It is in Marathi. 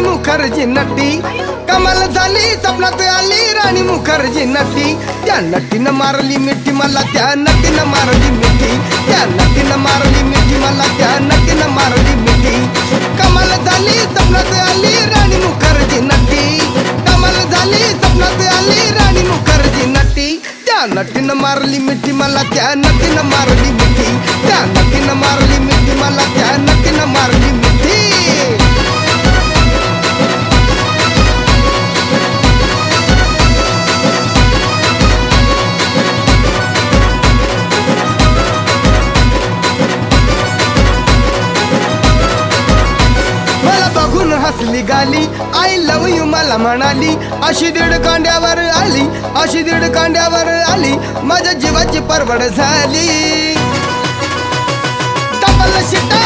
राणी मुखर्जी नटी, कमाल झाली स्वप्नात आली राणी मुखर्जी नटी. त्या नटीनं मारली मिठी मला, त्या नटीनं मारली मिठी, त्या नटीनं मारली मिठी मला, त्या नटीनं मारली मिठी. कमाल झाली स्वप्नात आली राणी मुखर्जी नटी, कमाल झाली स्वप्नात आली राणी मुखर्जी नटी. त्या नटीनं मारली मिठी मला, त्या नटीनं मारली मिठी, त्या नटीनं मारली मिठी मला, त्या नटीनं मारली मिठी. हसली गाली, आय लव यू मला म्हणाली. अशी दीड कांड्यावर आली, अशी दीड कांड्यावर आली, माझ्या जीवाची परवड झाली. डबल शिटा